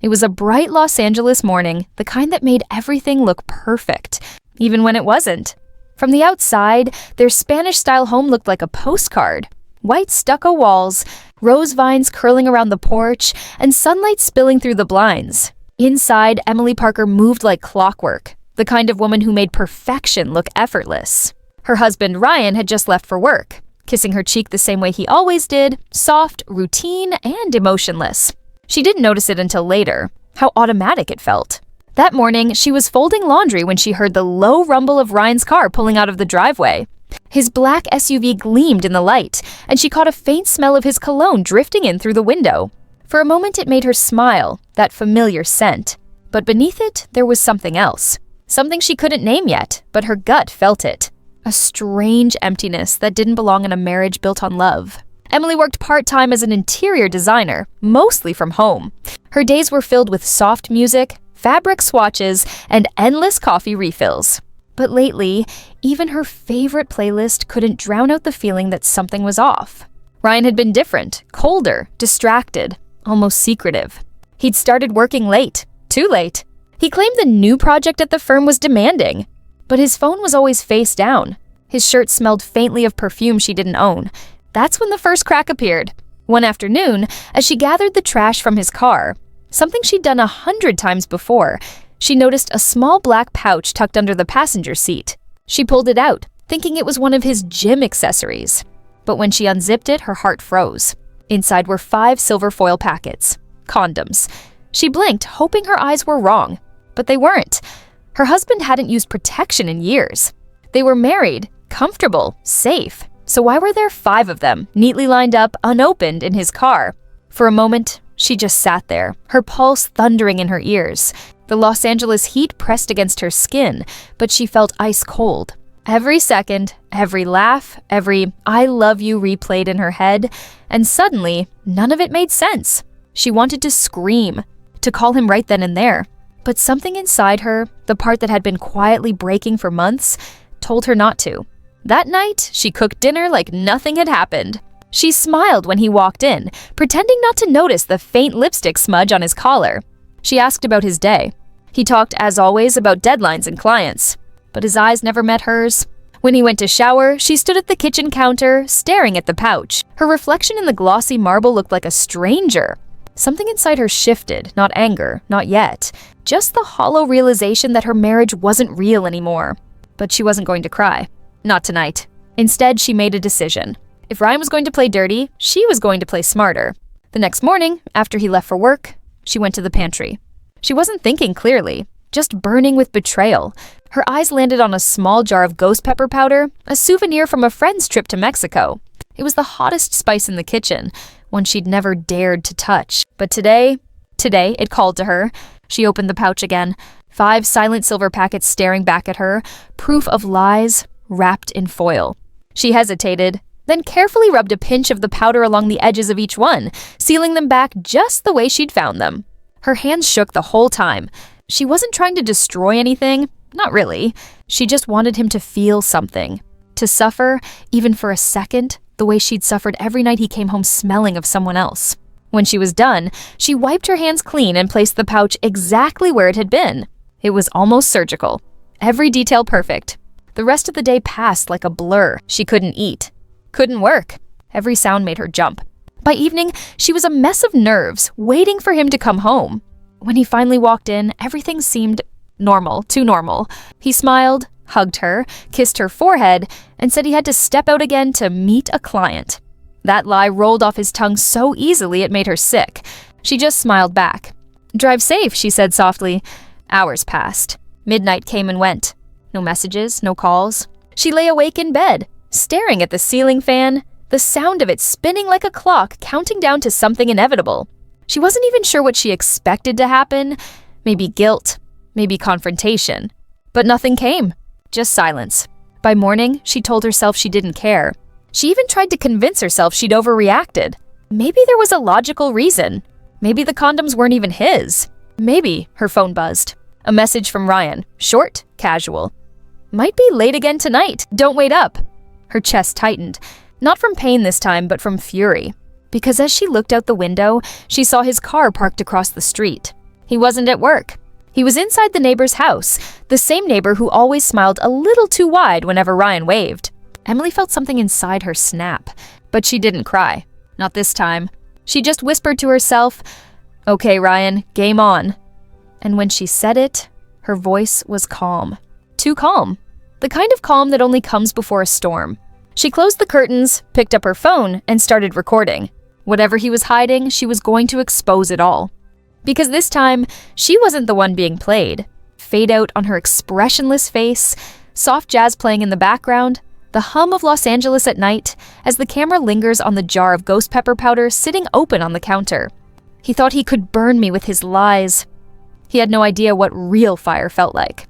It was a bright Los Angeles morning, the kind that made everything look perfect, even when it wasn't. From the outside, their Spanish-style home looked like a postcard. White stucco walls, rose vines curling around the porch, and sunlight spilling through the blinds. Inside, Emily Parker moved like clockwork, the kind of woman who made perfection look effortless. Her husband, Ryan, had just left for work, kissing her cheek the same way he always did, soft, routine, and emotionless. She didn't notice it until later, how automatic it felt. That morning, she was folding laundry when she heard the low rumble of Ryan's car pulling out of the driveway. His black SUV gleamed in the light, and she caught a faint smell of his cologne drifting in through the window. For a moment, it made her smile, that familiar scent. But beneath it, there was something else. Something she couldn't name yet, but her gut felt it. A strange emptiness that didn't belong in a marriage built on love. Emily worked part-time as an interior designer, mostly from home. Her days were filled with soft music, fabric swatches, and endless coffee refills. But lately, even her favorite playlist couldn't drown out the feeling that something was off. Ryan had been different, colder, distracted, almost secretive. He'd started working late, too late. He claimed the new project at the firm was demanding, but his phone was always face down. His shirt smelled faintly of perfume she didn't own. That's when the first crack appeared. One afternoon, as she gathered the trash from his car, something she'd done 100 times before, she noticed a small black pouch tucked under the passenger seat. She pulled it out, thinking it was one of his gym accessories. But when she unzipped it, her heart froze. Inside were 5 silver foil packets. Condoms. She blinked, hoping her eyes were wrong. But they weren't. Her husband hadn't used protection in years. They were married, comfortable, safe. So why were there 5 of them, neatly lined up, unopened, in his car? For a moment, she just sat there, her pulse thundering in her ears. The Los Angeles heat pressed against her skin, but she felt ice cold. Every second, every laugh, every "I love you" replayed in her head, and suddenly, none of it made sense. She wanted to scream, to call him right then and there. But something inside her, the part that had been quietly breaking for months, told her not to. That night, she cooked dinner like nothing had happened. She smiled when he walked in, pretending not to notice the faint lipstick smudge on his collar. She asked about his day. He talked, as always, about deadlines and clients. But his eyes never met hers. When he went to shower, she stood at the kitchen counter, staring at the pouch. Her reflection in the glossy marble looked like a stranger. Something inside her shifted, not anger, not yet. Just the hollow realization that her marriage wasn't real anymore. But she wasn't going to cry. Not tonight. Instead, she made a decision. If Ryan was going to play dirty, she was going to play smarter. The next morning, after he left for work, she went to the pantry. She wasn't thinking clearly, just burning with betrayal. Her eyes landed on a small jar of ghost pepper powder, a souvenir from a friend's trip to Mexico. It was the hottest spice in the kitchen, one she'd never dared to touch. But today, it called to her. She opened the pouch again, 5 silent silver packets staring back at her, proof of lies, wrapped in foil. She hesitated, then carefully rubbed a pinch of the powder along the edges of each one, sealing them back just the way she'd found them. Her hands shook the whole time. She wasn't trying to destroy anything, not really. She just wanted him to feel something. To suffer, even for a second, the way she'd suffered every night he came home smelling of someone else. When she was done, she wiped her hands clean and placed the pouch exactly where it had been. It was almost surgical. Every detail perfect. The rest of the day passed like a blur. She couldn't eat. Couldn't work. Every sound made her jump. By evening, she was a mess of nerves, waiting for him to come home. When he finally walked in, everything seemed normal, too normal. He smiled, hugged her, kissed her forehead, and said he had to step out again to meet a client. That lie rolled off his tongue so easily it made her sick. She just smiled back. "Drive safe," she said softly. Hours passed. Midnight came and went. No messages, no calls. She lay awake in bed, staring at the ceiling fan, the sound of it spinning like a clock, counting down to something inevitable. She wasn't even sure what she expected to happen. Maybe guilt, maybe confrontation. But nothing came. Just silence. By morning, she told herself she didn't care. She even tried to convince herself she'd overreacted. Maybe there was a logical reason. Maybe the condoms weren't even his. Maybe her phone buzzed. A message from Ryan. Short, casual. "Might be late again tonight. Don't wait up." Her chest tightened. Not from pain this time, but from fury. Because as she looked out the window, she saw his car parked across the street. He wasn't at work. He was inside the neighbor's house, the same neighbor who always smiled a little too wide whenever Ryan waved. Emily felt something inside her snap, but she didn't cry. Not this time. She just whispered to herself, "Okay, Ryan, game on." And when she said it, her voice was calm. Too calm. The kind of calm that only comes before a storm. She closed the curtains, picked up her phone, and started recording. Whatever he was hiding, she was going to expose it all. Because this time, she wasn't the one being played. Fade out on her expressionless face, soft jazz playing in the background, the hum of Los Angeles at night as the camera lingers on the jar of ghost pepper powder sitting open on the counter. He thought he could burn me with his lies. He had no idea what real fire felt like.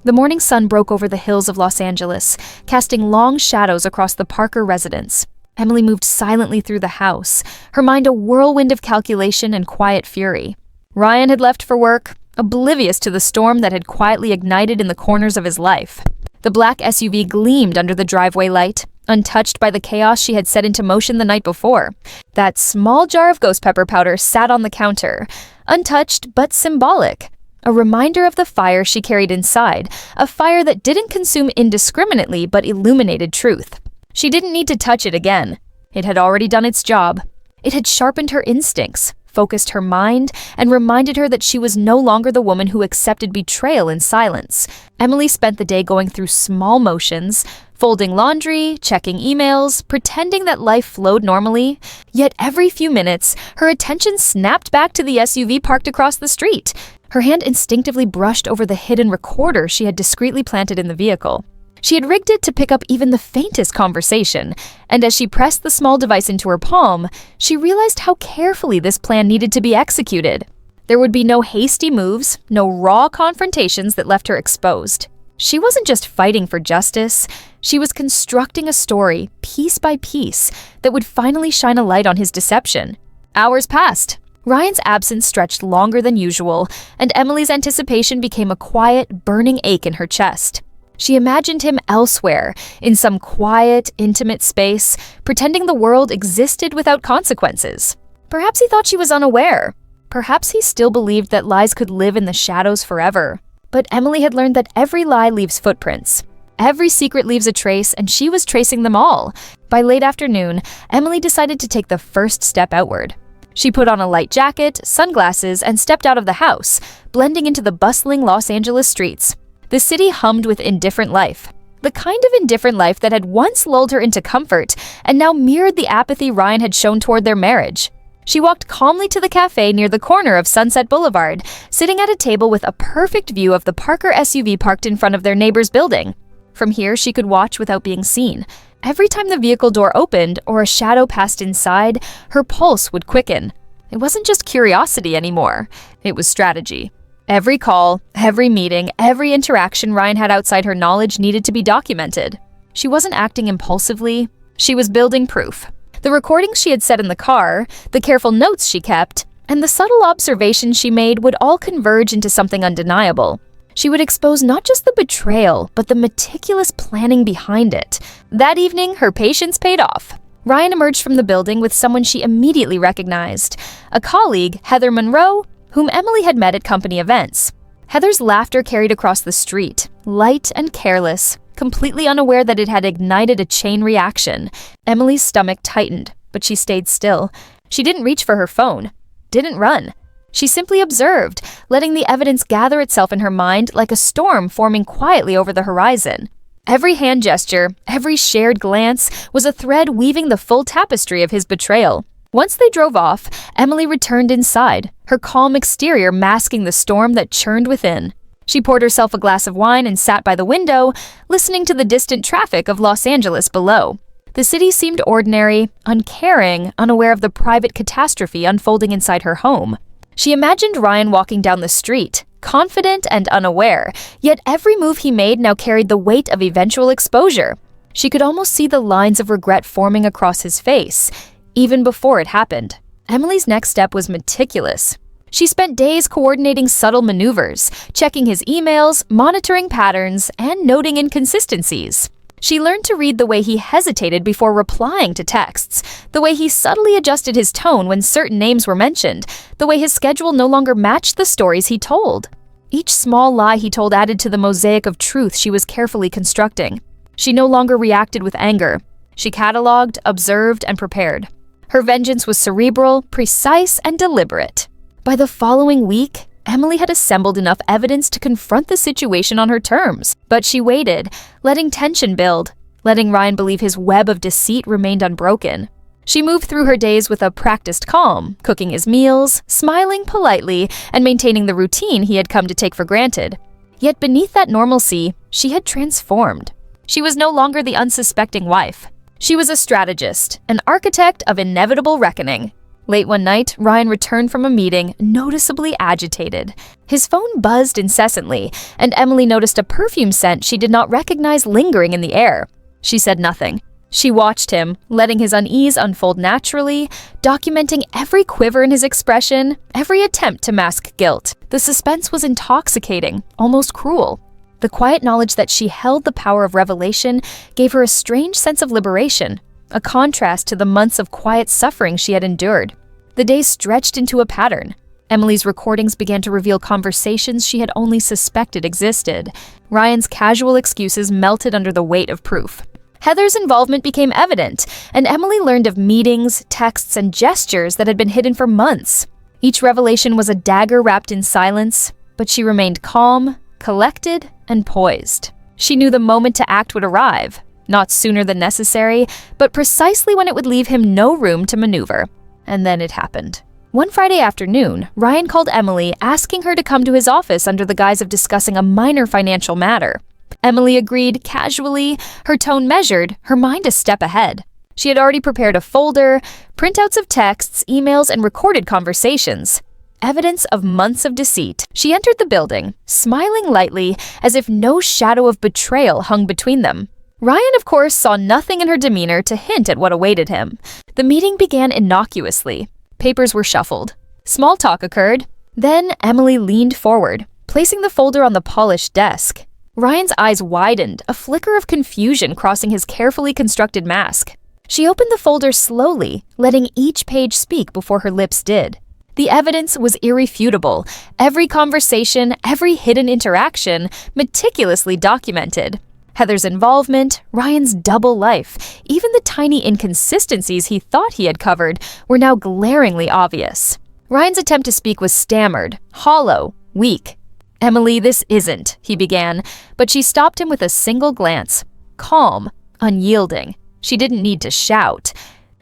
The morning sun broke over the hills of Los Angeles, casting long shadows across the Parker residence. Emily moved silently through the house, her mind a whirlwind of calculation and quiet fury. Ryan had left for work, oblivious to the storm that had quietly ignited in the corners of his life. The black SUV gleamed under the driveway light, untouched by the chaos she had set into motion the night before. That small jar of ghost pepper powder sat on the counter, untouched but symbolic. A reminder of the fire she carried inside, a fire that didn't consume indiscriminately but illuminated truth. She didn't need to touch it again. It had already done its job. It had sharpened her instincts, focused her mind, and reminded her that she was no longer the woman who accepted betrayal in silence. Emily spent the day going through small motions, folding laundry, checking emails, pretending that life flowed normally. Yet every few minutes, her attention snapped back to the SUV parked across the street. Her hand instinctively brushed over the hidden recorder she had discreetly planted in the vehicle. She had rigged it to pick up even the faintest conversation, and as she pressed the small device into her palm, she realized how carefully this plan needed to be executed. There would be no hasty moves, no raw confrontations that left her exposed. She wasn't just fighting for justice, she was constructing a story, piece by piece, that would finally shine a light on his deception. Hours passed. Ryan's absence stretched longer than usual, and Emily's anticipation became a quiet, burning ache in her chest. She imagined him elsewhere, in some quiet, intimate space, pretending the world existed without consequences. Perhaps he thought she was unaware. Perhaps he still believed that lies could live in the shadows forever. But Emily had learned that every lie leaves footprints. Every secret leaves a trace, and she was tracing them all. By late afternoon, Emily decided to take the first step outward. She put on a light jacket, sunglasses, and stepped out of the house, blending into the bustling Los Angeles streets. The city hummed with indifferent life. The kind of indifferent life that had once lulled her into comfort and now mirrored the apathy Ryan had shown toward their marriage. She walked calmly to the cafe near the corner of Sunset Boulevard, sitting at a table with a perfect view of the Parker SUV parked in front of their neighbor's building. From here, she could watch without being seen. Every time the vehicle door opened or a shadow passed inside, her pulse would quicken. It wasn't just curiosity anymore. It was strategy. Every call, every meeting, every interaction Ryan had outside her knowledge needed to be documented. She wasn't acting impulsively. She was building proof. The recordings she had set in the car, the careful notes she kept, and the subtle observations she made would all converge into something undeniable. She would expose not just the betrayal, but the meticulous planning behind it. That evening, her patience paid off. Ryan emerged from the building with someone she immediately recognized, a colleague, Heather Monroe, whom Emily had met at company events. Heather's laughter carried across the street, light and careless, completely unaware that it had ignited a chain reaction. Emily's stomach tightened, but she stayed still. She didn't reach for her phone, didn't run. She simply observed, letting the evidence gather itself in her mind like a storm forming quietly over the horizon. Every hand gesture, every shared glance was a thread weaving the full tapestry of his betrayal. Once they drove off, Emily returned inside, her calm exterior masking the storm that churned within. She poured herself a glass of wine and sat by the window, listening to the distant traffic of Los Angeles below. The city seemed ordinary, uncaring, unaware of the private catastrophe unfolding inside her home. She imagined Ryan walking down the street, confident and unaware, yet every move he made now carried the weight of eventual exposure. She could almost see the lines of regret forming across his face, even before it happened. Emily's next step was meticulous. She spent days coordinating subtle maneuvers, checking his emails, monitoring patterns, and noting inconsistencies. She learned to read the way he hesitated before replying to texts, the way he subtly adjusted his tone when certain names were mentioned, the way his schedule no longer matched the stories he told. Each small lie he told added to the mosaic of truth she was carefully constructing. She no longer reacted with anger. She cataloged, observed, and prepared. Her vengeance was cerebral, precise, and deliberate. By the following week, Emily had assembled enough evidence to confront the situation on her terms, but she waited, letting tension build, letting Ryan believe his web of deceit remained unbroken. She moved through her days with a practiced calm, cooking his meals, smiling politely, and maintaining the routine he had come to take for granted. Yet beneath that normalcy, she had transformed. She was no longer the unsuspecting wife. She was a strategist, an architect of inevitable reckoning. Late one night, Ryan returned from a meeting, noticeably agitated. His phone buzzed incessantly, and Emily noticed a perfume scent she did not recognize lingering in the air. She said nothing. She watched him, letting his unease unfold naturally, documenting every quiver in his expression, every attempt to mask guilt. The suspense was intoxicating, almost cruel. The quiet knowledge that she held the power of revelation gave her a strange sense of liberation, a contrast to the months of quiet suffering she had endured. The days stretched into a pattern. Emily's recordings began to reveal conversations she had only suspected existed. Ryan's casual excuses melted under the weight of proof. Heather's involvement became evident, and Emily learned of meetings, texts, and gestures that had been hidden for months. Each revelation was a dagger wrapped in silence, but she remained calm, collected, and poised. She knew the moment to act would arrive, not sooner than necessary, but precisely when it would leave him no room to maneuver. And then it happened. One Friday afternoon, Ryan called Emily, asking her to come to his office under the guise of discussing a minor financial matter. Emily agreed casually, her tone measured, her mind a step ahead. She had already prepared a folder, printouts of texts, emails, and recorded conversations. Evidence of months of deceit. She entered the building, smiling lightly, as if no shadow of betrayal hung between them. Ryan, of course, saw nothing in her demeanor to hint at what awaited him. The meeting began innocuously. Papers were shuffled. Small talk occurred. Then Emily leaned forward, placing the folder on the polished desk. Ryan's eyes widened, a flicker of confusion crossing his carefully constructed mask. She opened the folder slowly, letting each page speak before her lips did. The evidence was irrefutable. Every conversation, every hidden interaction, meticulously documented. Heather's involvement, Ryan's double life, even the tiny inconsistencies he thought he had covered were now glaringly obvious. Ryan's attempt to speak was stammered, hollow, weak. "Emily, this isn't," he began, but she stopped him with a single glance. Calm, unyielding. She didn't need to shout.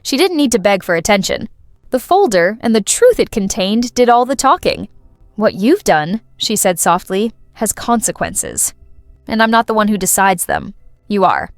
She didn't need to beg for attention. The folder and the truth it contained did all the talking. "What you've done," she said softly, "has consequences. And I'm not the one who decides them. You are."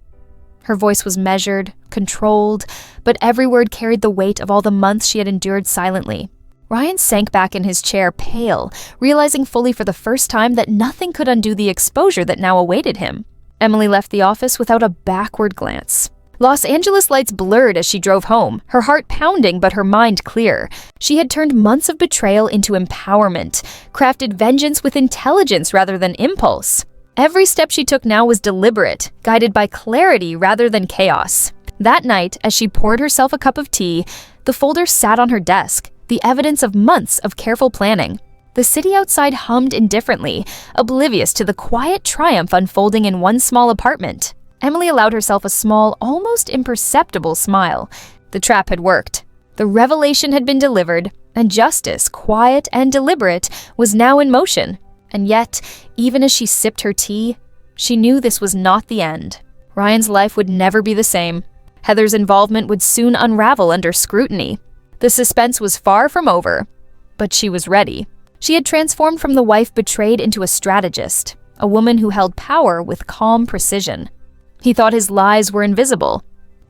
Her voice was measured, controlled, but every word carried the weight of all the months she had endured silently. Ryan sank back in his chair, pale, realizing fully for the first time that nothing could undo the exposure that now awaited him. Emily left the office without a backward glance. Los Angeles lights blurred as she drove home, her heart pounding but her mind clear. She had turned months of betrayal into empowerment, crafted vengeance with intelligence rather than impulse. Every step she took now was deliberate, guided by clarity rather than chaos. That night, as she poured herself a cup of tea, the folder sat on her desk, the evidence of months of careful planning. The city outside hummed indifferently, oblivious to the quiet triumph unfolding in one small apartment. Emily allowed herself a small, almost imperceptible smile. The trap had worked. The revelation had been delivered, and justice, quiet and deliberate, was now in motion. And yet, even as she sipped her tea, she knew this was not the end. Ryan's life would never be the same. Heather's involvement would soon unravel under scrutiny. The suspense was far from over, but she was ready. She had transformed from the wife betrayed into a strategist, a woman who held power with calm precision. He thought his lies were invisible,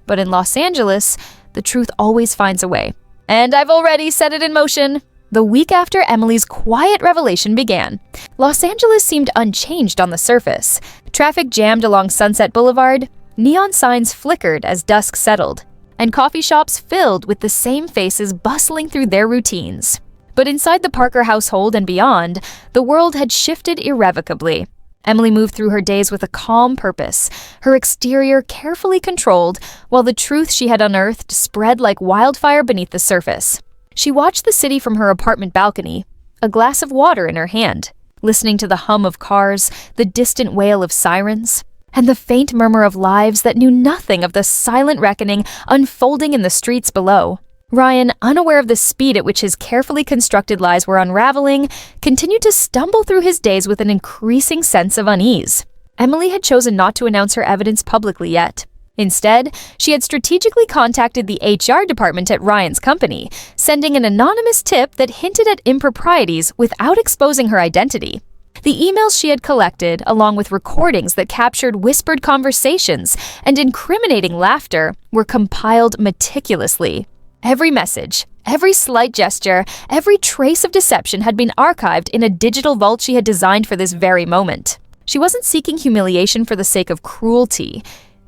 but in Los Angeles, the truth always finds a way. And I've already set it in motion. The week after Emily's quiet revelation began, Los Angeles seemed unchanged on the surface. Traffic jammed along Sunset Boulevard, neon signs flickered as dusk settled, and coffee shops filled with the same faces bustling through their routines. But inside the Parker household and beyond, the world had shifted irrevocably. Emily moved through her days with a calm purpose, her exterior carefully controlled, while the truth she had unearthed spread like wildfire beneath the surface. She watched the city from her apartment balcony, a glass of water in her hand, listening to the hum of cars, the distant wail of sirens, and the faint murmur of lives that knew nothing of the silent reckoning unfolding in the streets below. Ryan, unaware of the speed at which his carefully constructed lies were unraveling, continued to stumble through his days with an increasing sense of unease. Emily had chosen not to announce her evidence publicly yet. Instead, she had strategically contacted the HR department at Ryan's company, sending an anonymous tip that hinted at improprieties without exposing her identity. The emails she had collected, along with recordings that captured whispered conversations and incriminating laughter, were compiled meticulously. Every message, every slight gesture, every trace of deception had been archived in a digital vault she had designed for this very moment. She wasn't seeking humiliation for the sake of cruelty.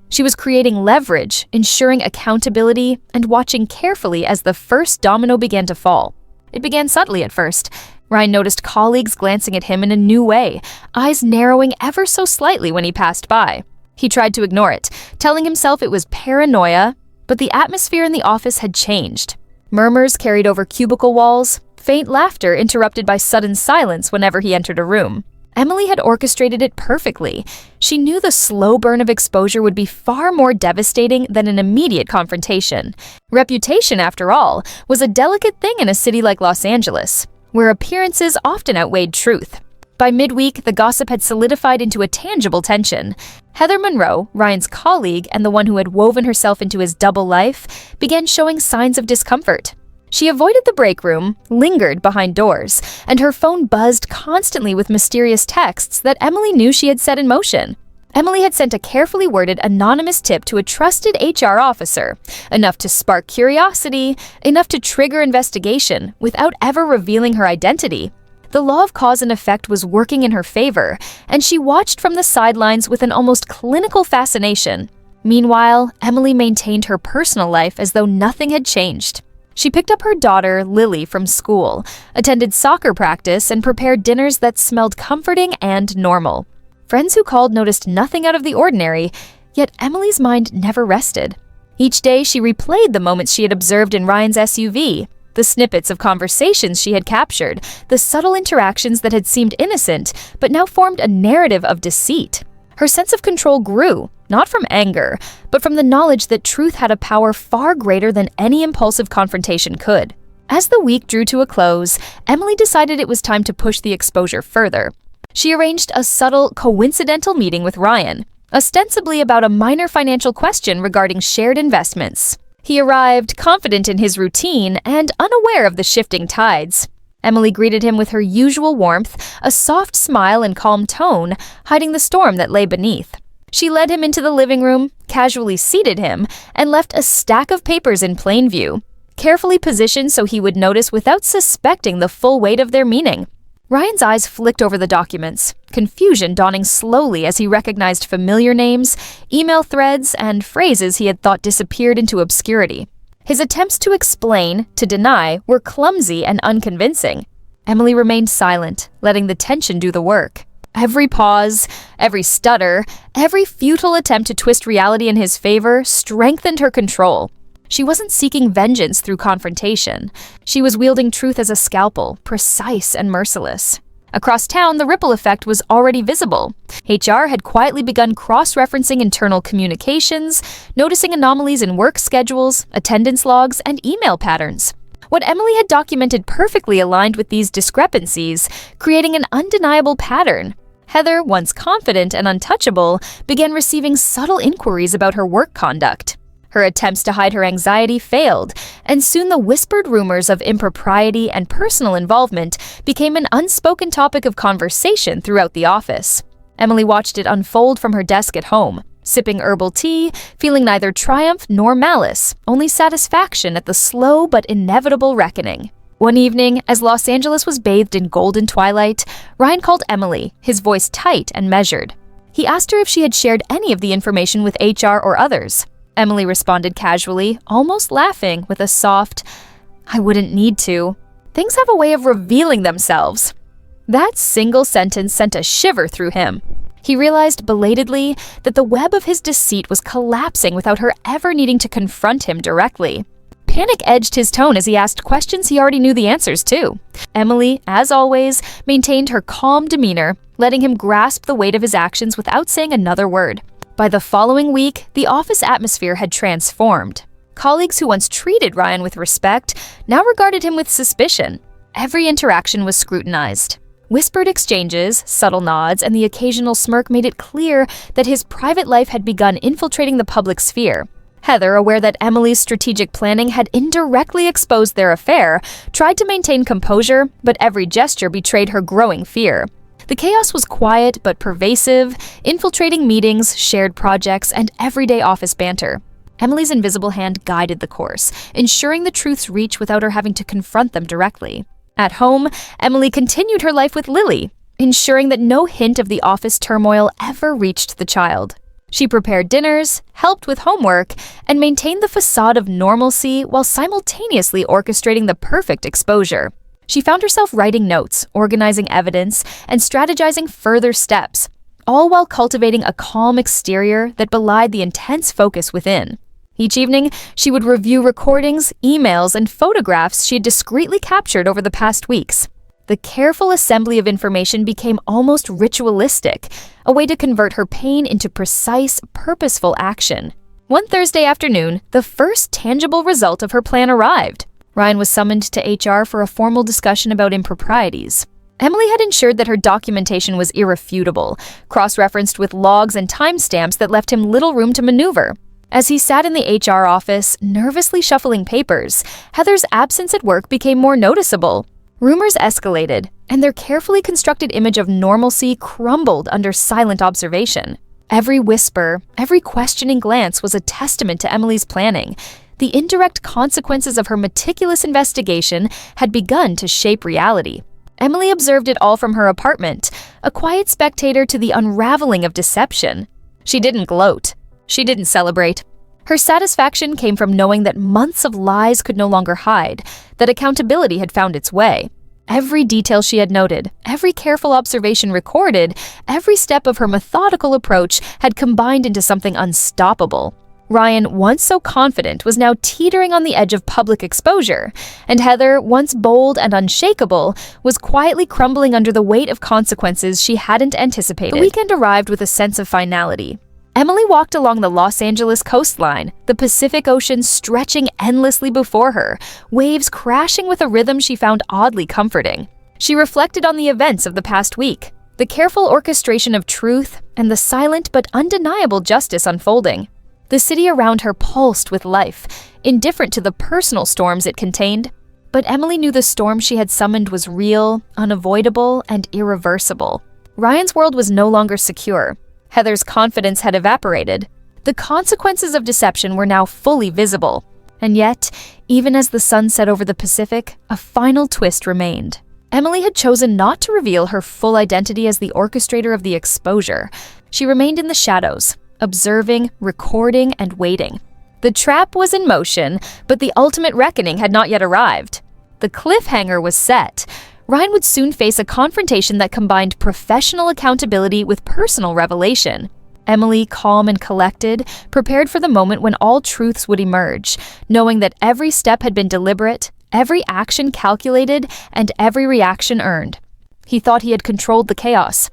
She was creating leverage, ensuring accountability, and watching carefully as the first domino began to fall. It began subtly at first. Ryan noticed colleagues glancing at him in a new way, eyes narrowing ever so slightly when he passed by. He tried to ignore it, telling himself it was paranoia, but the atmosphere in the office had changed. Murmurs carried over cubicle walls, faint laughter interrupted by sudden silence whenever he entered a room. Emily had orchestrated it perfectly. She knew the slow burn of exposure would be far more devastating than an immediate confrontation. Reputation, after all, was a delicate thing in a city like Los Angeles, where appearances often outweighed truth. By midweek, the gossip had solidified into a tangible tension. Heather Monroe, Ryan's colleague and the one who had woven herself into his double life, began showing signs of discomfort. She avoided the break room, lingered behind doors, and her phone buzzed constantly with mysterious texts that Emily knew she had set in motion. Emily had sent a carefully worded anonymous tip to a trusted HR officer, enough to spark curiosity, enough to trigger investigation, without ever revealing her identity. The law of cause and effect was working in her favor, and she watched from the sidelines with an almost clinical fascination. Meanwhile, Emily maintained her personal life as though nothing had changed. She picked up her daughter, Lily, from school, attended soccer practice, and prepared dinners that smelled comforting and normal. Friends who called noticed nothing out of the ordinary, yet Emily's mind never rested. Each day, she replayed the moments she had observed in Ryan's SUV, the snippets of conversations she had captured, the subtle interactions that had seemed innocent, but now formed a narrative of deceit. Her sense of control grew, not from anger, but from the knowledge that truth had a power far greater than any impulsive confrontation could. As the week drew to a close, Emily decided it was time to push the exposure further. She arranged a subtle, coincidental meeting with Ryan, ostensibly about a minor financial question regarding shared investments. He arrived, confident in his routine and unaware of the shifting tides. Emily greeted him with her usual warmth, a soft smile and calm tone, hiding the storm that lay beneath. She led him into the living room, casually seated him, and left a stack of papers in plain view, carefully positioned so he would notice without suspecting the full weight of their meaning. Ryan's eyes flicked over the documents, confusion dawning slowly as he recognized familiar names, email threads, and phrases he had thought disappeared into obscurity. His attempts to explain, to deny, were clumsy and unconvincing. Emily remained silent, letting the tension do the work. Every pause, every stutter, every futile attempt to twist reality in his favor strengthened her control. She wasn't seeking vengeance through confrontation. She was wielding truth as a scalpel, precise and merciless. Across town, the ripple effect was already visible. HR had quietly begun cross-referencing internal communications, noticing anomalies in work schedules, attendance logs, and email patterns. What Emily had documented perfectly aligned with these discrepancies, creating an undeniable pattern. Heather, once confident and untouchable, began receiving subtle inquiries about her work conduct. Her attempts to hide her anxiety failed, and soon the whispered rumors of impropriety and personal involvement became an unspoken topic of conversation throughout the office. Emily watched it unfold from her desk at home, sipping herbal tea, feeling neither triumph nor malice, only satisfaction at the slow but inevitable reckoning. One evening, as Los Angeles was bathed in golden twilight, Ryan called Emily, his voice tight and measured. He asked her if she had shared any of the information with HR or others. Emily responded casually, almost laughing, with a soft, "I wouldn't need to. Things have a way of revealing themselves." That single sentence sent a shiver through him. He realized belatedly that the web of his deceit was collapsing without her ever needing to confront him directly. Panic edged his tone as he asked questions he already knew the answers to. Emily, as always, maintained her calm demeanor, letting him grasp the weight of his actions without saying another word. By the following week, the office atmosphere had transformed. Colleagues who once treated Ryan with respect now regarded him with suspicion. Every interaction was scrutinized. Whispered exchanges, subtle nods, and the occasional smirk made it clear that his private life had begun infiltrating the public sphere. Heather, aware that Emily's strategic planning had indirectly exposed their affair, tried to maintain composure, but every gesture betrayed her growing fear. The chaos was quiet but pervasive, infiltrating meetings, shared projects, and everyday office banter. Emily's invisible hand guided the course, ensuring the truth's reach without her having to confront them directly. At home, Emily continued her life with Lily, ensuring that no hint of the office turmoil ever reached the child. She prepared dinners, helped with homework, and maintained the facade of normalcy while simultaneously orchestrating the perfect exposure. She found herself writing notes, organizing evidence, and strategizing further steps, all while cultivating a calm exterior that belied the intense focus within. Each evening, she would review recordings, emails, and photographs she had discreetly captured over the past weeks. The careful assembly of information became almost ritualistic, a way to convert her pain into precise, purposeful action. One Thursday afternoon, the first tangible result of her plan arrived. Ryan was summoned to HR for a formal discussion about improprieties. Emily had ensured that her documentation was irrefutable, cross-referenced with logs and timestamps that left him little room to maneuver. As he sat in the HR office, nervously shuffling papers, Heather's absence at work became more noticeable. Rumors escalated, and their carefully constructed image of normalcy crumbled under silent observation. Every whisper, every questioning glance was a testament to Emily's planning. The indirect consequences of her meticulous investigation had begun to shape reality. Emily observed it all from her apartment, a quiet spectator to the unraveling of deception. She didn't gloat. She didn't celebrate. Her satisfaction came from knowing that months of lies could no longer hide, that accountability had found its way. Every detail she had noted, every careful observation recorded, every step of her methodical approach had combined into something unstoppable. Ryan, once so confident, was now teetering on the edge of public exposure, and Heather, once bold and unshakable, was quietly crumbling under the weight of consequences she hadn't anticipated. The weekend arrived with a sense of finality. Emily walked along the Los Angeles coastline, the Pacific Ocean stretching endlessly before her, waves crashing with a rhythm she found oddly comforting. She reflected on the events of the past week, the careful orchestration of truth, and the silent but undeniable justice unfolding. The city around her pulsed with life, indifferent to the personal storms it contained. But Emily knew the storm she had summoned was real, unavoidable, and irreversible. Ryan's world was no longer secure. Heather's confidence had evaporated. The consequences of deception were now fully visible. And yet, even as the sun set over the Pacific, a final twist remained. Emily had chosen not to reveal her full identity as the orchestrator of the exposure. She remained in the shadows, observing, recording, and waiting. The trap was in motion, but the ultimate reckoning had not yet arrived. The cliffhanger was set. Ryan would soon face a confrontation that combined professional accountability with personal revelation. Emily, calm and collected, prepared for the moment when all truths would emerge, knowing that every step had been deliberate, every action calculated, and every reaction earned. He thought he had controlled the chaos.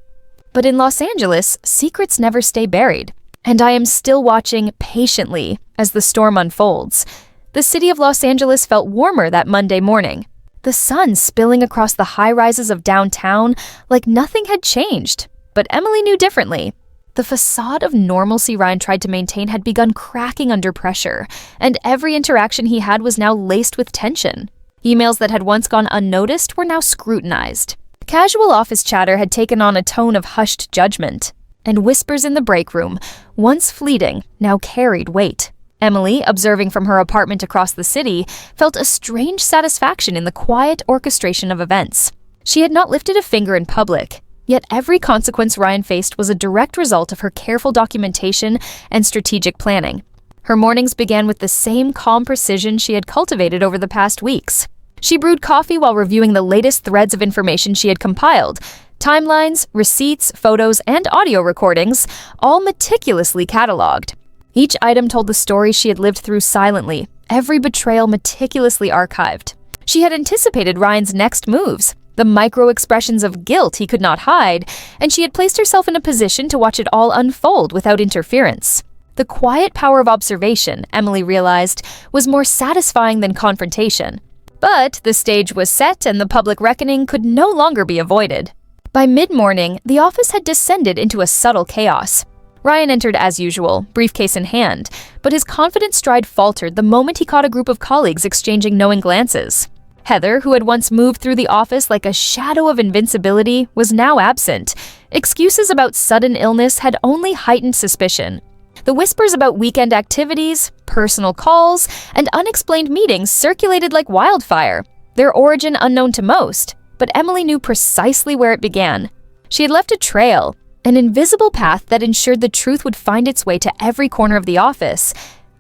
But in Los Angeles, secrets never stay buried. And I am still watching patiently as the storm unfolds. The city of Los Angeles felt warmer that Monday morning. The sun spilling across the high-rises of downtown like nothing had changed. But Emily knew differently. The facade of normalcy Ryan tried to maintain had begun cracking under pressure, and every interaction he had was now laced with tension. Emails that had once gone unnoticed were now scrutinized. Casual office chatter had taken on a tone of hushed judgment, and whispers in the break room, once fleeting, now carried weight. Emily, observing from her apartment across the city, felt a strange satisfaction in the quiet orchestration of events. She had not lifted a finger in public, yet every consequence Ryan faced was a direct result of her careful documentation and strategic planning. Her mornings began with the same calm precision she had cultivated over the past weeks. She brewed coffee while reviewing the latest threads of information she had compiled, Timelines, receipts, photos, and audio recordings, all meticulously cataloged. Each item told the story she had lived through silently, every betrayal meticulously archived. She had anticipated Ryan's next moves, the micro-expressions of guilt he could not hide, and she had placed herself in a position to watch it all unfold without interference. The quiet power of observation, Emily realized, was more satisfying than confrontation. But the stage was set and the public reckoning could no longer be avoided. By mid-morning, the office had descended into a subtle chaos. Ryan entered as usual, briefcase in hand, but his confident stride faltered the moment he caught a group of colleagues exchanging knowing glances. Heather, who had once moved through the office like a shadow of invincibility, was now absent. Excuses about sudden illness had only heightened suspicion. The whispers about weekend activities, personal calls, and unexplained meetings circulated like wildfire, their origin unknown to most, but Emily knew precisely where it began. She had left a trail, an invisible path that ensured the truth would find its way to every corner of the office,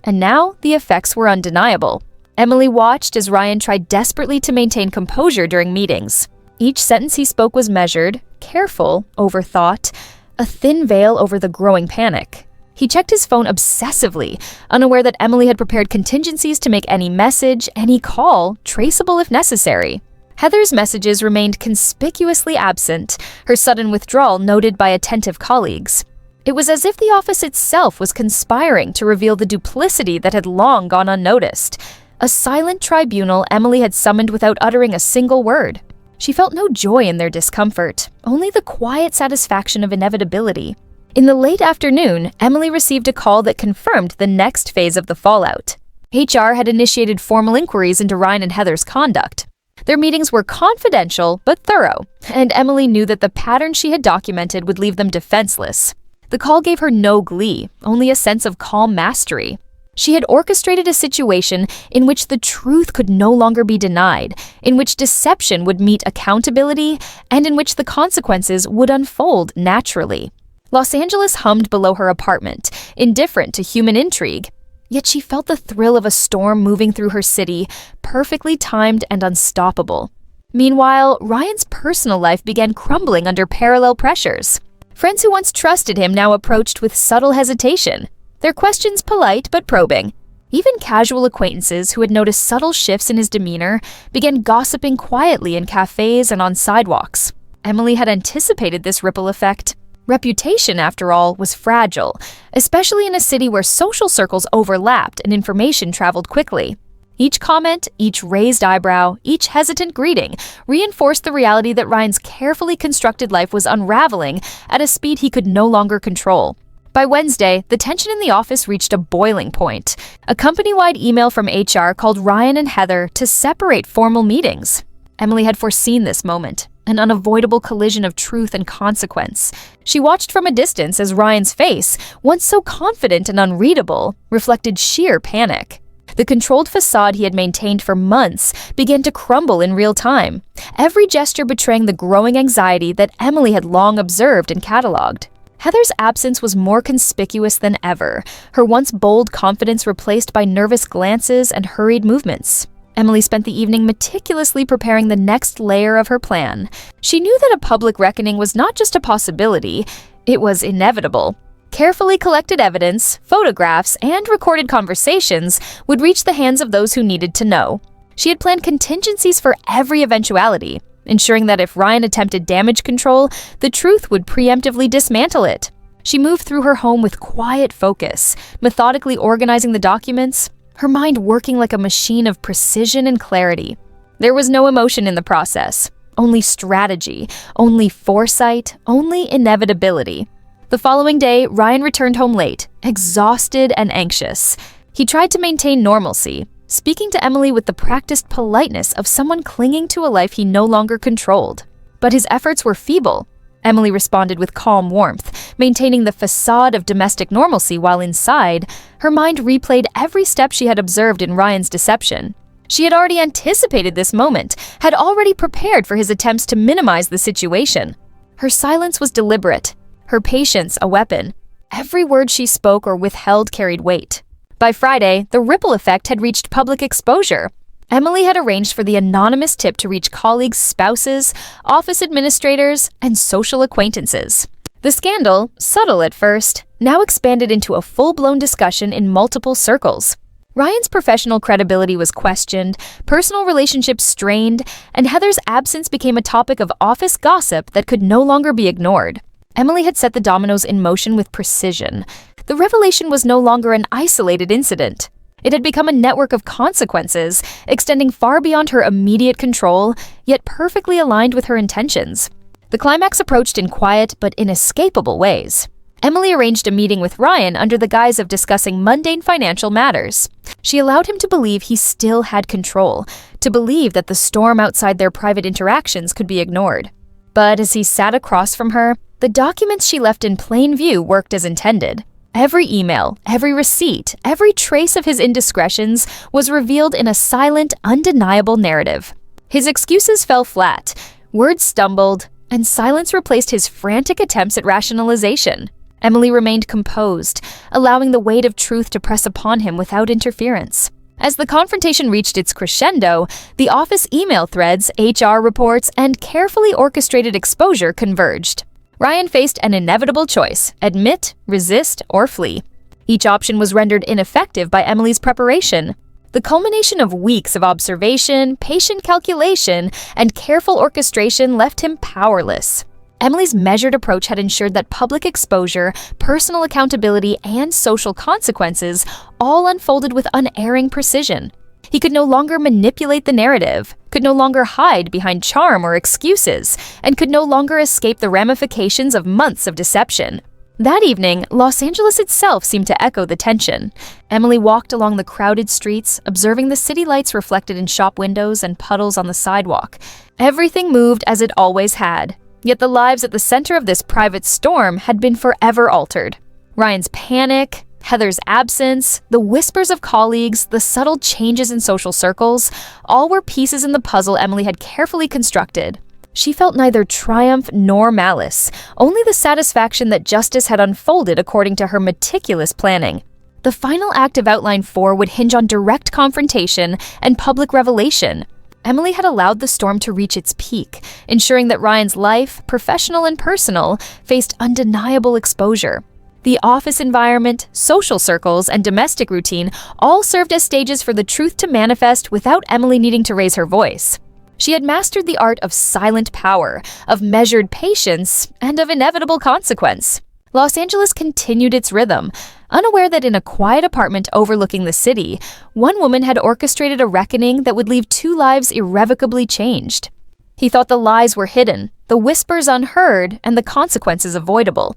and now the effects were undeniable. Emily watched as Ryan tried desperately to maintain composure during meetings. Each sentence he spoke was measured, careful, overthought, a thin veil over the growing panic. He checked his phone obsessively, unaware that Emily had prepared contingencies to make any message, any call, traceable if necessary. Heather's messages remained conspicuously absent, her sudden withdrawal noted by attentive colleagues. It was as if the office itself was conspiring to reveal the duplicity that had long gone unnoticed. A silent tribunal Emily had summoned without uttering a single word. She felt no joy in their discomfort, only the quiet satisfaction of inevitability. In the late afternoon, Emily received a call that confirmed the next phase of the fallout. HR had initiated formal inquiries into Ryan and Heather's conduct. Their meetings were confidential but thorough, and Emily knew that the pattern she had documented would leave them defenseless. The call gave her no glee, only a sense of calm mastery. She had orchestrated a situation in which the truth could no longer be denied, in which deception would meet accountability, and in which the consequences would unfold naturally. Los Angeles hummed below her apartment, indifferent to human intrigue. Yet she felt the thrill of a storm moving through her city, perfectly timed and unstoppable. Meanwhile, Ryan's personal life began crumbling under parallel pressures. Friends who once trusted him now approached with subtle hesitation, their questions polite but probing. Even casual acquaintances who had noticed subtle shifts in his demeanor began gossiping quietly in cafes and on sidewalks. Emily had anticipated this ripple effect. Reputation, after all, was fragile, especially in a city where social circles overlapped and information traveled quickly. Each comment, each raised eyebrow, each hesitant greeting reinforced the reality that Ryan's carefully constructed life was unraveling at a speed he could no longer control. By Wednesday, the tension in the office reached a boiling point. A company-wide email from HR called Ryan and Heather to separate formal meetings. Emily had foreseen this moment, an unavoidable collision of truth and consequence. She watched from a distance as Ryan's face, once so confident and unreadable, reflected sheer panic. The controlled facade he had maintained for months began to crumble in real time, every gesture betraying the growing anxiety that Emily had long observed and cataloged. Heather's absence was more conspicuous than ever, her once bold confidence replaced by nervous glances and hurried movements. Emily spent the evening meticulously preparing the next layer of her plan. She knew that a public reckoning was not just a possibility, it was inevitable. Carefully collected evidence, photographs, and recorded conversations would reach the hands of those who needed to know. She had planned contingencies for every eventuality, ensuring that if Ryan attempted damage control, the truth would preemptively dismantle it. She moved through her home with quiet focus, methodically organizing the documents, her mind working like a machine of precision and clarity. There was no emotion in the process, only strategy, only foresight, only inevitability. The following day, Ryan returned home late, exhausted and anxious. He tried to maintain normalcy, speaking to Emily with the practiced politeness of someone clinging to a life he no longer controlled. But his efforts were feeble. Emily responded with calm warmth, maintaining the facade of domestic normalcy while inside, her mind replayed every step she had observed in Ryan's deception. She had already anticipated this moment, had already prepared for his attempts to minimize the situation. Her silence was deliberate, her patience a weapon. Every word she spoke or withheld carried weight. By Friday, the ripple effect had reached public exposure. Emily had arranged for the anonymous tip to reach colleagues' spouses, office administrators, and social acquaintances. The scandal, subtle at first, now expanded into a full-blown discussion in multiple circles. Ryan's professional credibility was questioned, personal relationships strained, and Heather's absence became a topic of office gossip that could no longer be ignored. Emily had set the dominoes in motion with precision. The revelation was no longer an isolated incident. It had become a network of consequences, extending far beyond her immediate control, yet perfectly aligned with her intentions. The climax approached in quiet but inescapable ways. Emily arranged a meeting with Ryan under the guise of discussing mundane financial matters. She allowed him to believe he still had control, to believe that the storm outside their private interactions could be ignored. But as he sat across from her, the documents she left in plain view worked as intended. Every email, every receipt, every trace of his indiscretions was revealed in a silent, undeniable narrative. His excuses fell flat, words stumbled, and silence replaced his frantic attempts at rationalization. Emily remained composed, allowing the weight of truth to press upon him without interference. As the confrontation reached its crescendo, the office email threads, HR reports, and carefully orchestrated exposure converged. Ryan faced an inevitable choice: admit, resist, or flee. Each option was rendered ineffective by Emily's preparation. The culmination of weeks of observation, patient calculation, and careful orchestration left him powerless. Emily's measured approach had ensured that public exposure, personal accountability, and social consequences all unfolded with unerring precision. He could no longer manipulate the narrative, could no longer hide behind charm or excuses, and could no longer escape the ramifications of months of deception. That evening, Los Angeles itself seemed to echo the tension. Emily walked along the crowded streets, observing the city lights reflected in shop windows and puddles on the sidewalk. Everything moved as it always had, yet the lives at the center of this private storm had been forever altered. Ryan's panic, Heather's absence, the whispers of colleagues, the subtle changes in social circles, all were pieces in the puzzle Emily had carefully constructed. She felt neither triumph nor malice, only the satisfaction that justice had unfolded according to her meticulous planning. The final act of Outline 4 would hinge on direct confrontation and public revelation. Emily had allowed the storm to reach its peak, ensuring that Ryan's life, professional and personal, faced undeniable exposure. The office environment, social circles, and domestic routine all served as stages for the truth to manifest without Emily needing to raise her voice. She had mastered the art of silent power, of measured patience, and of inevitable consequence. Los Angeles continued its rhythm, unaware that in a quiet apartment overlooking the city, one woman had orchestrated a reckoning that would leave two lives irrevocably changed. He thought the lies were hidden, the whispers unheard, and the consequences avoidable.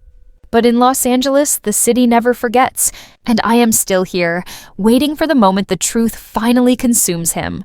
But in Los Angeles, the city never forgets, and I am still here, waiting for the moment the truth finally consumes him.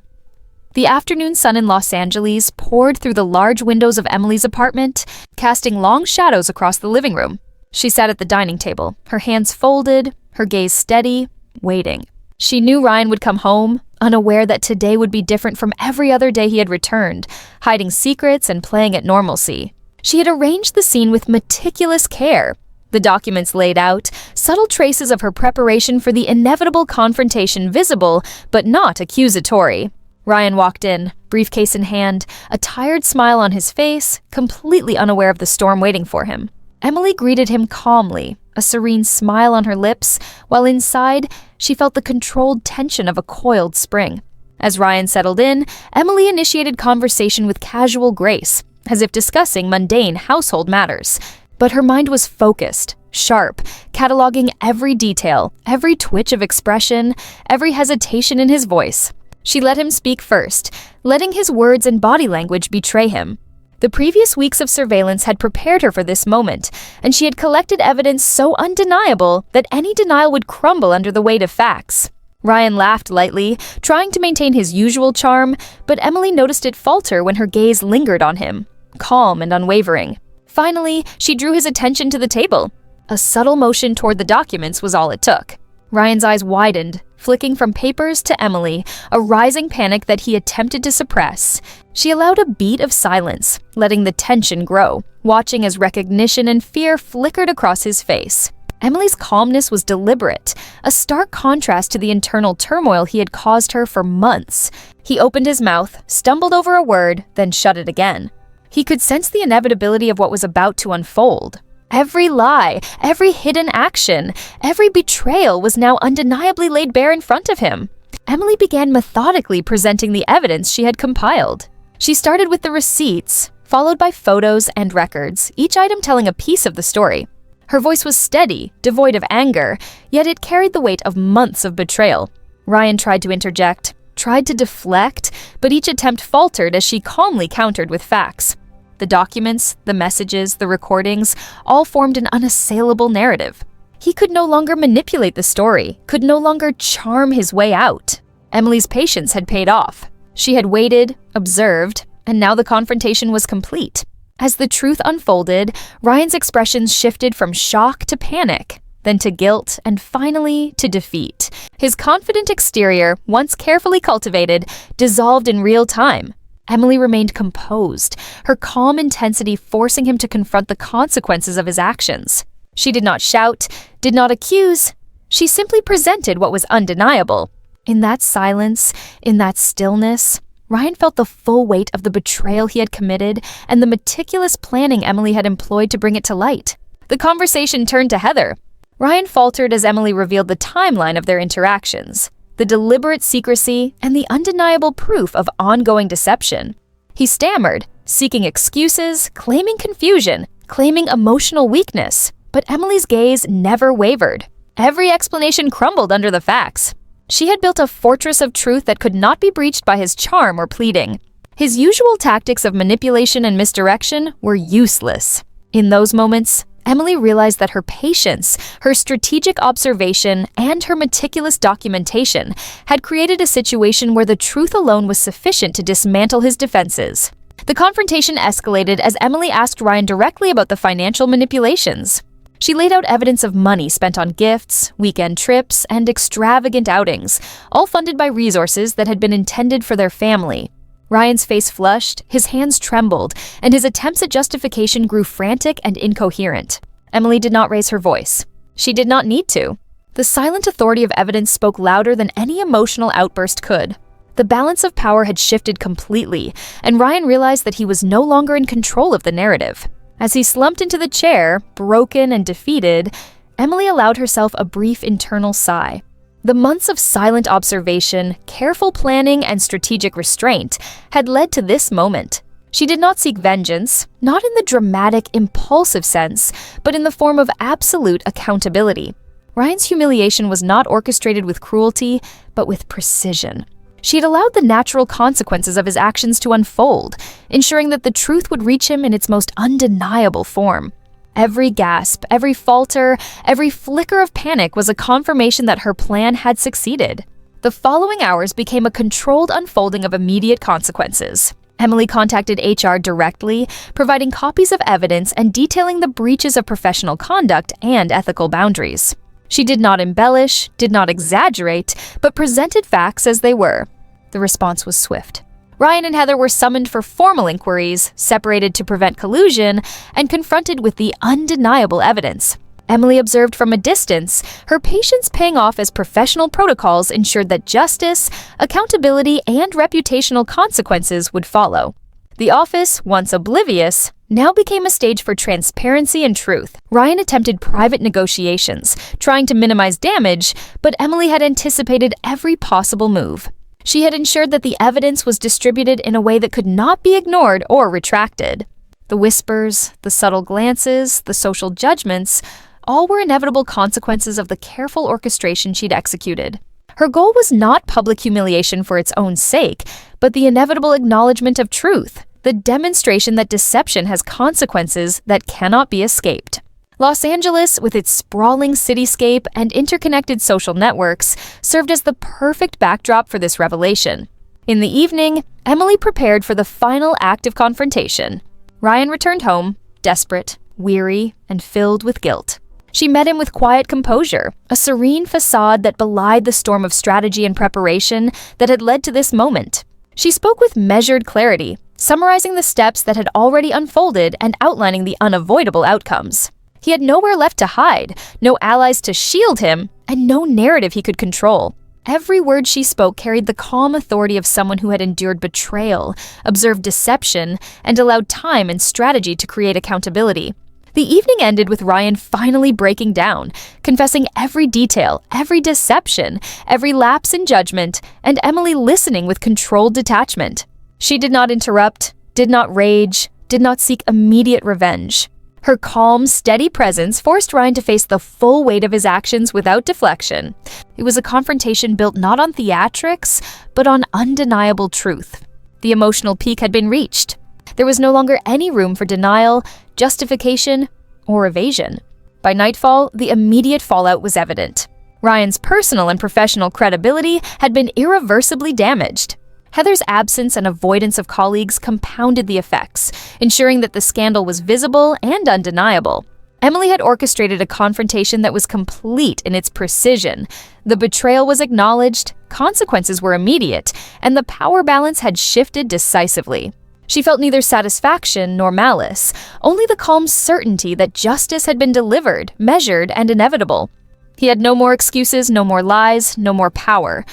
The afternoon sun in Los Angeles poured through the large windows of Emily's apartment, casting long shadows across the living room. She sat at the dining table, her hands folded, her gaze steady, waiting. She knew Ryan would come home, unaware that today would be different from every other day he had returned, hiding secrets and playing at normalcy. She had arranged the scene with meticulous care. The documents laid out, subtle traces of her preparation for the inevitable confrontation visible, but not accusatory. Ryan walked in, briefcase in hand, a tired smile on his face, completely unaware of the storm waiting for him. Emily greeted him calmly, a serene smile on her lips, while inside, she felt the controlled tension of a coiled spring. As Ryan settled in, Emily initiated conversation with casual grace, as if discussing mundane household matters. But her mind was focused, sharp, cataloging every detail, every twitch of expression, every hesitation in his voice. She let him speak first, letting his words and body language betray him. The previous weeks of surveillance had prepared her for this moment, and she had collected evidence so undeniable that any denial would crumble under the weight of facts. Ryan laughed lightly, trying to maintain his usual charm, but Emily noticed it falter when her gaze lingered on him, calm and unwavering. Finally, she drew his attention to the table. A subtle motion toward the documents was all it took. Ryan's eyes widened, flicking from papers to Emily, a rising panic that he attempted to suppress. She allowed a beat of silence, letting the tension grow, watching as recognition and fear flickered across his face. Emily's calmness was deliberate, a stark contrast to the internal turmoil he had caused her for months. He opened his mouth, stumbled over a word, then shut it again. He could sense the inevitability of what was about to unfold. Every lie, every hidden action, every betrayal was now undeniably laid bare in front of him. Emily began methodically presenting the evidence she had compiled. She started with the receipts, followed by photos and records, each item telling a piece of the story. Her voice was steady, devoid of anger, yet it carried the weight of months of betrayal. Ryan tried to interject, tried to deflect, but each attempt faltered as she calmly countered with facts. The documents, the messages, the recordings, all formed an unassailable narrative. He could no longer manipulate the story, could no longer charm his way out. Emily's patience had paid off. She had waited, observed, and now the confrontation was complete. As the truth unfolded, Ryan's expressions shifted from shock to panic, then to guilt, and finally to defeat. His confident exterior, once carefully cultivated, dissolved in real time. Emily remained composed, her calm intensity forcing him to confront the consequences of his actions. She did not shout, did not accuse. She simply presented what was undeniable. In that silence, in that stillness, Ryan felt the full weight of the betrayal he had committed and the meticulous planning Emily had employed to bring it to light. The conversation turned to Heather. Ryan faltered as Emily revealed the timeline of their interactions, the deliberate secrecy, and the undeniable proof of ongoing deception. He stammered, seeking excuses, claiming confusion, claiming emotional weakness. But Emily's gaze never wavered. Every explanation crumbled under the facts. She had built a fortress of truth that could not be breached by his charm or pleading. His usual tactics of manipulation and misdirection were useless. In those moments, Emily realized that her patience, her strategic observation, and her meticulous documentation had created a situation where the truth alone was sufficient to dismantle his defenses. The confrontation escalated as Emily asked Ryan directly about the financial manipulations. She laid out evidence of money spent on gifts, weekend trips, and extravagant outings, all funded by resources that had been intended for their family. Ryan's face flushed, his hands trembled, and his attempts at justification grew frantic and incoherent. Emily did not raise her voice. She did not need to. The silent authority of evidence spoke louder than any emotional outburst could. The balance of power had shifted completely, and Ryan realized that he was no longer in control of the narrative. As he slumped into the chair, broken and defeated, Emily allowed herself a brief internal sigh. The months of silent observation, careful planning, and strategic restraint had led to this moment. She did not seek vengeance, not in the dramatic, impulsive sense, but in the form of absolute accountability. Ryan's humiliation was not orchestrated with cruelty, but with precision. She had allowed the natural consequences of his actions to unfold, ensuring that the truth would reach him in its most undeniable form. Every gasp, every falter, every flicker of panic was a confirmation that her plan had succeeded. The following hours became a controlled unfolding of immediate consequences. Emily contacted HR directly, providing copies of evidence and detailing the breaches of professional conduct and ethical boundaries. She did not embellish, did not exaggerate, but presented facts as they were. The response was swift. Ryan and Heather were summoned for formal inquiries, separated to prevent collusion, and confronted with the undeniable evidence. Emily observed from a distance, her patience paying off as professional protocols ensured that justice, accountability, and reputational consequences would follow. The office, once oblivious, now became a stage for transparency and truth. Ryan attempted private negotiations, trying to minimize damage, but Emily had anticipated every possible move. She had ensured that the evidence was distributed in a way that could not be ignored or retracted. The whispers, the subtle glances, the social judgments, all were inevitable consequences of the careful orchestration she'd executed. Her goal was not public humiliation for its own sake, but the inevitable acknowledgement of truth, the demonstration that deception has consequences that cannot be escaped. Los Angeles, with its sprawling cityscape and interconnected social networks, served as the perfect backdrop for this revelation. In the evening, Emily prepared for the final act of confrontation. Ryan returned home, desperate, weary, and filled with guilt. She met him with quiet composure, a serene facade that belied the storm of strategy and preparation that had led to this moment. She spoke with measured clarity, summarizing the steps that had already unfolded and outlining the unavoidable outcomes. He had nowhere left to hide, no allies to shield him, and no narrative he could control. Every word she spoke carried the calm authority of someone who had endured betrayal, observed deception, and allowed time and strategy to create accountability. The evening ended with Ryan finally breaking down, confessing every detail, every deception, every lapse in judgment, and Emily listening with controlled detachment. She did not interrupt, did not rage, did not seek immediate revenge. Her calm, steady presence forced Ryan to face the full weight of his actions without deflection. It was a confrontation built not on theatrics, but on undeniable truth. The emotional peak had been reached. There was no longer any room for denial, justification, or evasion. By nightfall, the immediate fallout was evident. Ryan's personal and professional credibility had been irreversibly damaged. Heather's absence and avoidance of colleagues compounded the effects, ensuring that the scandal was visible and undeniable. Emily had orchestrated a confrontation that was complete in its precision. The betrayal was acknowledged, consequences were immediate, and the power balance had shifted decisively. She felt neither satisfaction nor malice, only the calm certainty that justice had been delivered, measured, and inevitable. He had no more excuses, no more lies, no more power.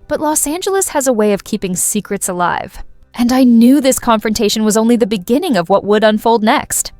But Los Angeles has a way of keeping secrets alive. And I knew this confrontation was only the beginning of what would unfold next.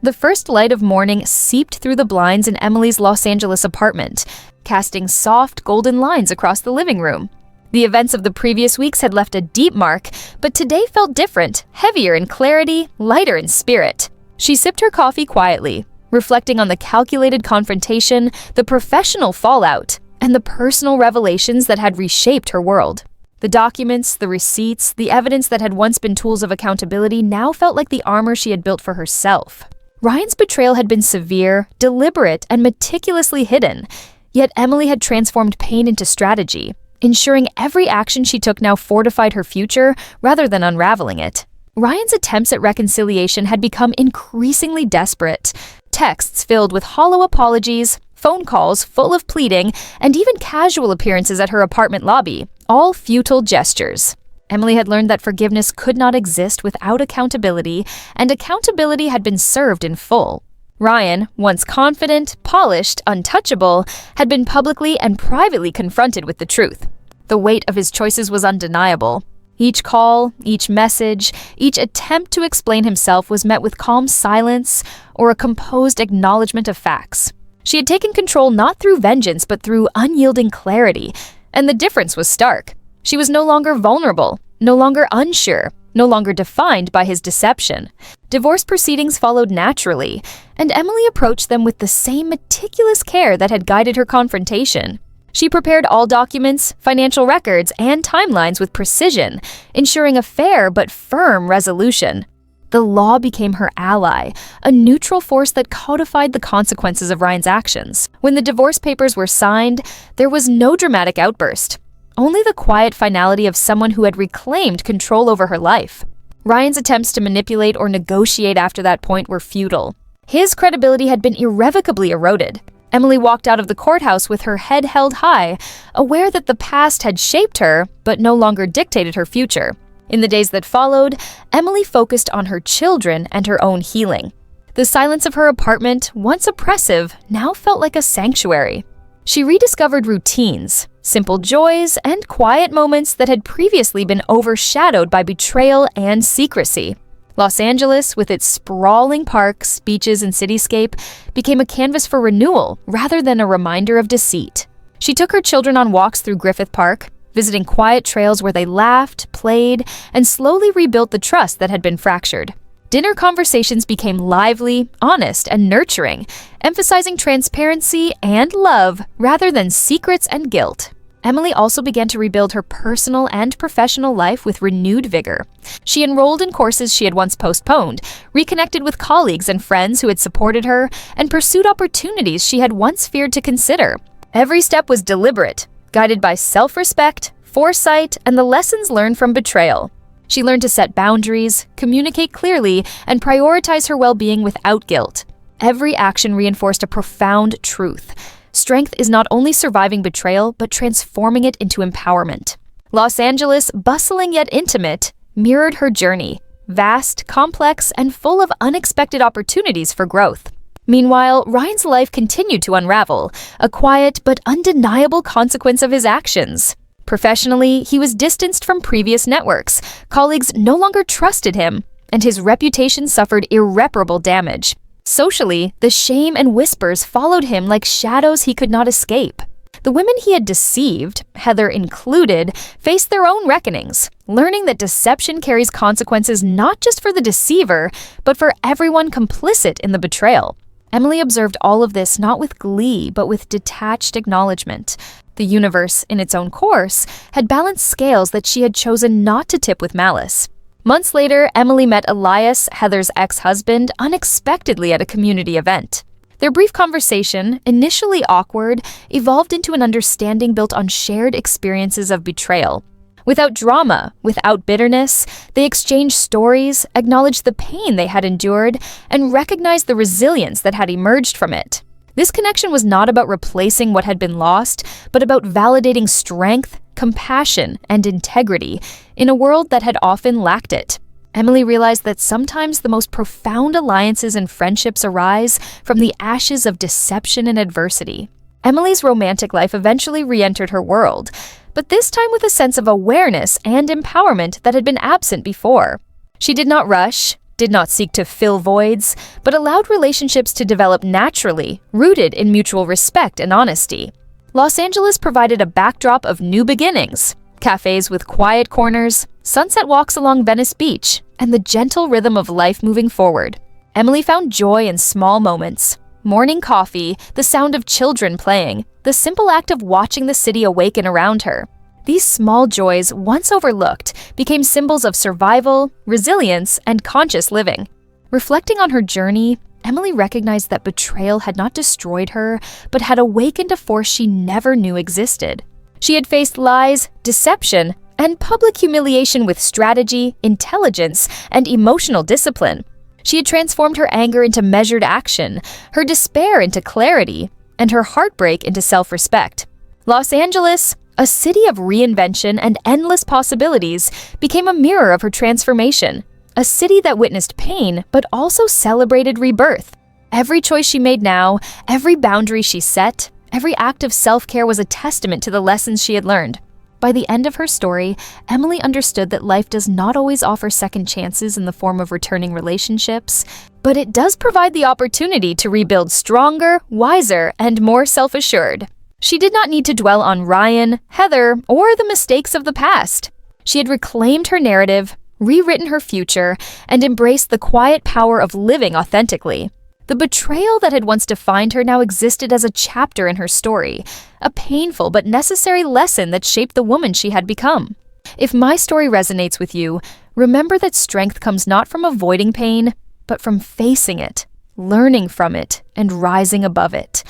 The first light of morning seeped through the blinds in Emily's Los Angeles apartment, casting soft, golden lines across the living room. The events of the previous weeks had left a deep mark, but today felt different, heavier in clarity, lighter in spirit. She sipped her coffee quietly, reflecting on the calculated confrontation, the professional fallout, and the personal revelations that had reshaped her world. The documents, the receipts, the evidence that had once been tools of accountability now felt like the armor she had built for herself. Ryan's betrayal had been severe, deliberate, and meticulously hidden, yet Emily had transformed pain into strategy, ensuring every action she took now fortified her future rather than unraveling it. Ryan's attempts at reconciliation had become increasingly desperate. Texts filled with hollow apologies, phone calls full of pleading, and even casual appearances at her apartment lobby, all futile gestures. Emily had learned that forgiveness could not exist without accountability, and accountability had been served in full. Ryan, once confident, polished, untouchable, had been publicly and privately confronted with the truth. The weight of his choices was undeniable. Each call, each message, each attempt to explain himself was met with calm silence or a composed acknowledgement of facts. She had taken control not through vengeance but through unyielding clarity, and the difference was stark. She was no longer vulnerable, no longer unsure, no longer defined by his deception. Divorce proceedings followed naturally, and Emily approached them with the same meticulous care that had guided her confrontation. She prepared all documents, financial records, and timelines with precision, ensuring a fair but firm resolution. The law became her ally, a neutral force that codified the consequences of Ryan's actions. When the divorce papers were signed, there was no dramatic outburst, only the quiet finality of someone who had reclaimed control over her life. Ryan's attempts to manipulate or negotiate after that point were futile. His credibility had been irrevocably eroded. Emily walked out of the courthouse with her head held high, aware that the past had shaped her, but no longer dictated her future. In the days that followed, Emily focused on her children and her own healing. The silence of her apartment, once oppressive, now felt like a sanctuary. She rediscovered routines, simple joys, and quiet moments that had previously been overshadowed by betrayal and secrecy. Los Angeles, with its sprawling parks, beaches, and cityscape, became a canvas for renewal rather than a reminder of deceit. She took her children on walks through Griffith Park, visiting quiet trails where they laughed, played, and slowly rebuilt the trust that had been fractured. Dinner conversations became lively, honest, and nurturing, emphasizing transparency and love rather than secrets and guilt. Emily also began to rebuild her personal and professional life with renewed vigor. She enrolled in courses she had once postponed, reconnected with colleagues and friends who had supported her, and pursued opportunities she had once feared to consider. Every step was deliberate, guided by self-respect, foresight, and the lessons learned from betrayal. She learned to set boundaries, communicate clearly, and prioritize her well-being without guilt. Every action reinforced a profound truth. Strength is not only surviving betrayal, but transforming it into empowerment. Los Angeles, bustling yet intimate, mirrored her journey, vast, complex, and full of unexpected opportunities for growth. Meanwhile, Ryan's life continued to unravel, a quiet but undeniable consequence of his actions. Professionally, he was distanced from previous networks, colleagues no longer trusted him, and his reputation suffered irreparable damage. Socially, the shame and whispers followed him like shadows he could not escape. The women he had deceived, Heather included, faced their own reckonings, learning that deception carries consequences not just for the deceiver, but for everyone complicit in the betrayal. Emily observed all of this not with glee, but with detached acknowledgement. The universe, in its own course, had balanced scales that she had chosen not to tip with malice. Months later, Emily met Elias, Heather's ex-husband, unexpectedly at a community event. Their brief conversation, initially awkward, evolved into an understanding built on shared experiences of betrayal. Without drama, without bitterness, they exchanged stories, acknowledged the pain they had endured, and recognized the resilience that had emerged from it. This connection was not about replacing what had been lost, but about validating strength, compassion, and integrity in a world that had often lacked it. Emily realized that sometimes the most profound alliances and friendships arise from the ashes of deception and adversity. Emily's romantic life eventually re-entered her world, but this time with a sense of awareness and empowerment that had been absent before. She did not rush, did not seek to fill voids, but allowed relationships to develop naturally, rooted in mutual respect and honesty. Los Angeles provided a backdrop of new beginnings, cafes with quiet corners, sunset walks along Venice Beach, and the gentle rhythm of life moving forward. Emily found joy in small moments. Morning coffee, the sound of children playing, the simple act of watching the city awaken around her. These small joys, once overlooked, became symbols of survival, resilience, and conscious living. Reflecting on her journey, Emily recognized that betrayal had not destroyed her, but had awakened a force she never knew existed. She had faced lies, deception, and public humiliation with strategy, intelligence, and emotional discipline. She had transformed her anger into measured action, her despair into clarity, and her heartbreak into self-respect. Los Angeles, a city of reinvention and endless possibilities, became a mirror of her transformation. A city that witnessed pain, but also celebrated rebirth. Every choice she made now, every boundary she set, every act of self-care was a testament to the lessons she had learned. By the end of her story, Emily understood that life does not always offer second chances in the form of returning relationships, but it does provide the opportunity to rebuild stronger, wiser, and more self-assured. She did not need to dwell on Ryan, Heather, or the mistakes of the past. She had reclaimed her narrative, rewritten her future, and embraced the quiet power of living authentically. The betrayal that had once defined her now existed as a chapter in her story, a painful but necessary lesson that shaped the woman she had become. If my story resonates with you, remember that strength comes not from avoiding pain, but from facing it, learning from it, and rising above it.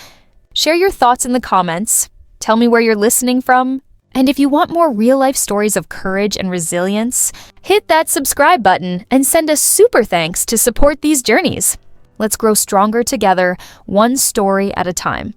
Share your thoughts in the comments, tell me where you're listening from, and if you want more real-life stories of courage and resilience, hit that subscribe button and send a super thanks to support these journeys. Let's grow stronger together, one story at a time.